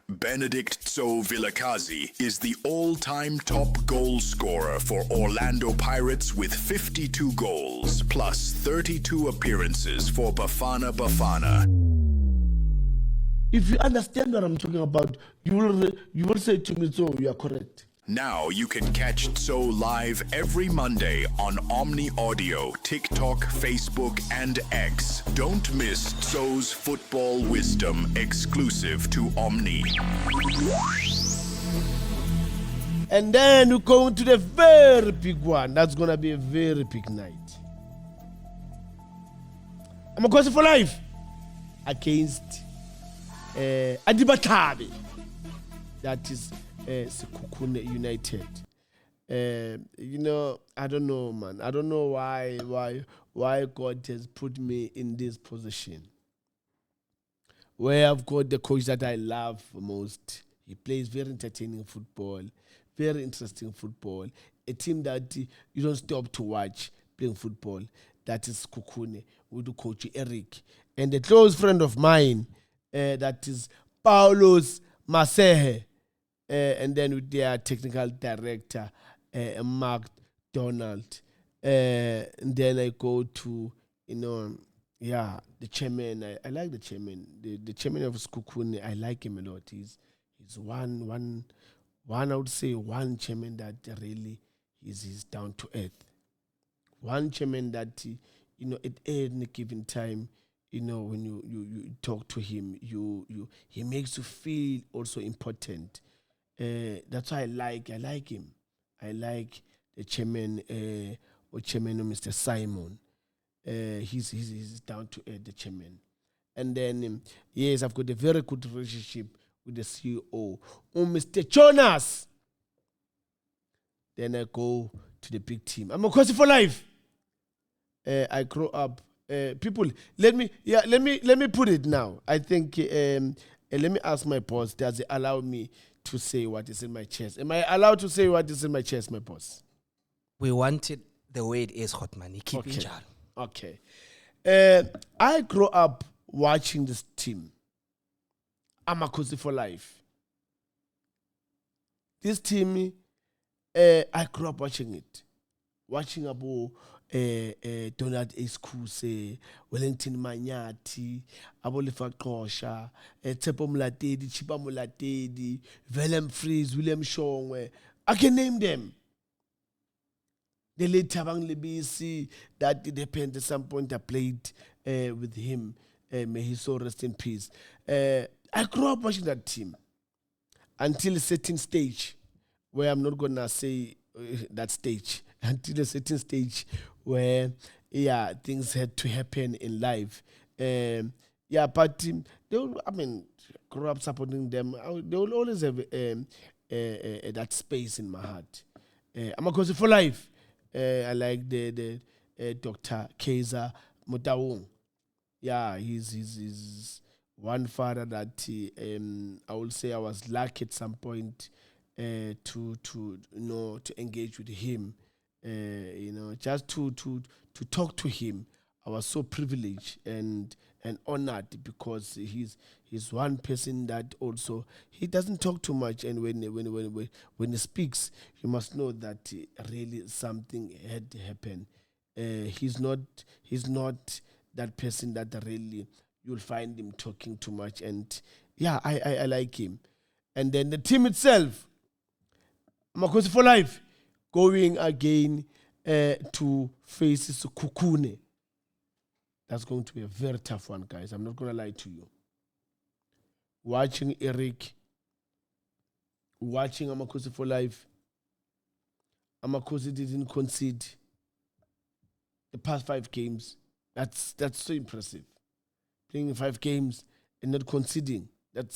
Benedict Tso Vilakazi is the all-time top goal scorer for Orlando Pirates with 52 goals plus 32 appearances for Bafana Bafana. If you understand what I'm talking about, you will say to me, so you are correct. Now you can catch Tso live every Monday on Omni Audio, TikTok, Facebook, and X. Don't miss Tso's football wisdom exclusive to Omni. And then we're going to the very big one. That's going to be a very big night. I'm a question for life against Adibatabe. That is Sekhukhune United. I don't know, man. I don't know why God has put me in this position where I've got the coach that I love most. He plays very entertaining football, very interesting football. A team that you don't stop to watch playing football. That is Sekhukhune with coach Eric. And a close friend of mine, that is Paulos Masehe. And then with their technical director, Mark Donald. And then I go to, the chairman. I like the chairman. The chairman of Sekhukhune, I like him a lot. He's one I would say one chairman that really is down to earth. One chairman that, at any given time, when you talk to him, he makes you feel also important. That's why I like him. I like the chairman, Mr. Simon. He's down to earth, the chairman. And then, yes, I've got a very good relationship with the CEO, Mr. Jonas. Then I go to the big team. I'm a coach for life. I grow up. People, let me put it now. I think let me ask my boss. Does it allow me to say what is in my chest? Am I allowed to say what is in my chest, my boss? We want it the way it is, Hotman. Keep it down. Okay. I grew up watching this team. Amakosi for life. This team, I grew up watching it. Watching about Donald Eskuse, Wellington Manyati, Abolifa Kosha, Tepo Mulatedi, Chipa Mulatedi, Willem Fries, William Shongwe. I can name them. The late Tabang Lebisi, that depends at some point I played with him. May he so rest in peace. I grew up watching that team until a certain stage where I'm not going to say that stage. Until a certain stage where, things had to happen in life. But grew up supporting them. They will always have that space in my heart. I'm a coach for life. I like the Dr. Kaiser Motawung. He's one father that I will say I was lucky at some point to engage with him. Just to talk to him, I was so privileged and honored because he's one person that also he doesn't talk too much, and when he speaks, you must know that really something had happened. He's not that person that really you'll find him talking too much, and I like him. And then the team itself, Makosi for life, going again to face Sekhukhune. That's going to be a very tough one, guys. I'm not going to lie to you. Watching Eric, watching Amakosi for life. Amakosi didn't concede the past 5 games. That's so impressive. Playing 5 games and not conceding. It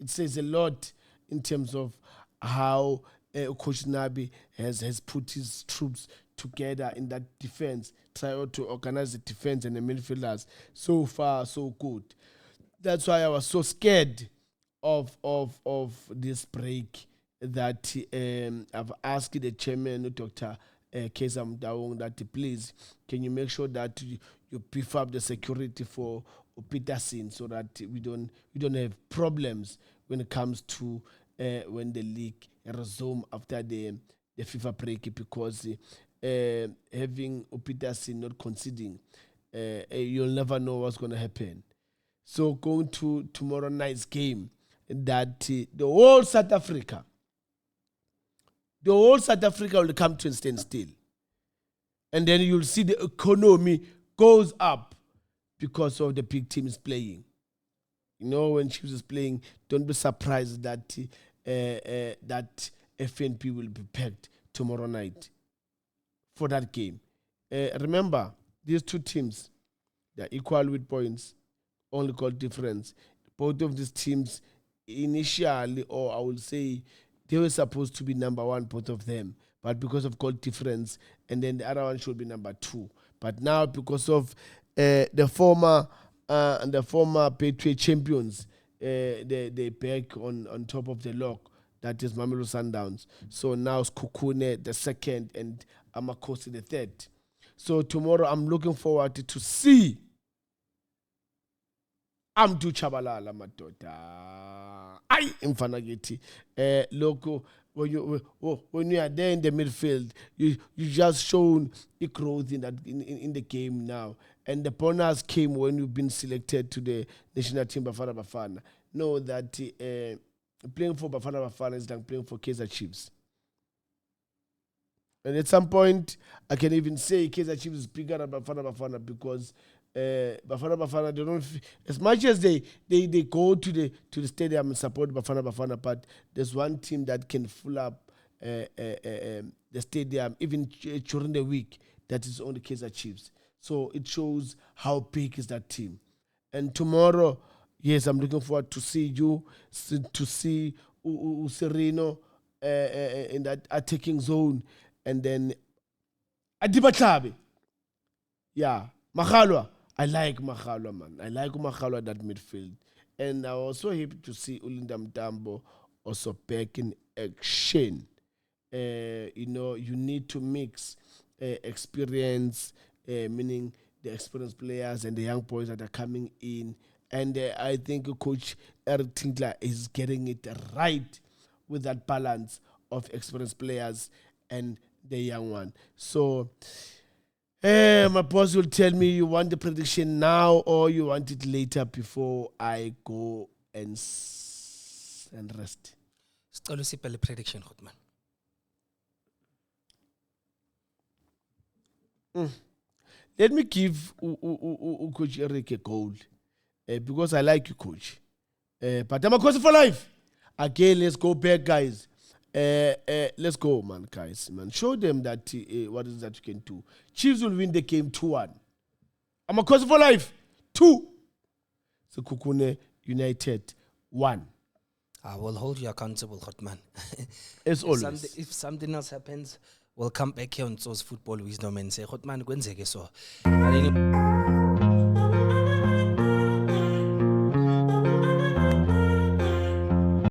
says a lot in terms of how Coach Nabi has put his troops together in that defense, try to organize the defense and the midfielders. So far, so good. That's why I was so scared of this break that I've asked the chairman, Dr. Kesam Daung, that please, can you make sure that you beef up the security for Peterson so that we don't have problems when it comes to when the league resume after the FIFA break, because having Peterson not conceding, you'll never know what's going to happen. So going to tomorrow night's game, that the whole South Africa will come to a standstill. And then you'll see the economy goes up because of the big teams playing. You know, when Chiefs is playing, don't be surprised that that FNP will be packed tomorrow night for that game. Remember, these two teams, they're equal with points, only goal difference. Both of these teams initially, or I will say, they were supposed to be number one, both of them. But because of goal difference, and then the other one should be number 2. But now, because of the former Patriot champions, they back on top of the log. That is Mamelodi Sundowns. So now it's Kukune the second and Amakosi the third. So tomorrow I'm looking forward to see Amdu Chabalala madoda. Ay mfana githi. Loco, when you are there in the midfield, you just shown a growth in that in the game now. And the bonus came when you've been selected to the national team Bafana Bafana. Know that playing for Bafana Bafana is like playing for Kaizer Chiefs. And at some point, I can even say Kaizer Chiefs is bigger than Bafana Bafana, because Bafana Bafana, they don't as much as they go to the stadium and support Bafana Bafana, but there's one team that can fill up the stadium even during the week. That is only Kaizer Chiefs. So it shows how big is that team. And tomorrow, yes, I'm looking forward to see you, to see Sereno in that attacking zone, and then Adiba Tlabe. Yeah, Maghalwa. I like Maghalwa, man. I like Maghalwa, that midfield. And I'm also happy to see Ulinda Mtambo also back in action. You need to mix experience, meaning the experienced players and the young boys that are coming in. And I think Coach Eric Tinkler is getting it right with that balance of experienced players and the young one. So my boss will tell me, you want the prediction now or you want it later before I go and rest? Sicela usiphe le prediction Khotman. Let me give Coach Eric a goal, because I like you, Coach. But I'm a coach for life. Again, let's go back, guys. Let's go, man, guys. Man, show them that what is that you can do. Chiefs will win the game 2-1. I'm a coach for life. 2. So Kukune United 1. I will hold you accountable, Khotman. As always. If something else happens, we'll come back here on Source Football Wisdom and say, Khotman, kwenzeke so.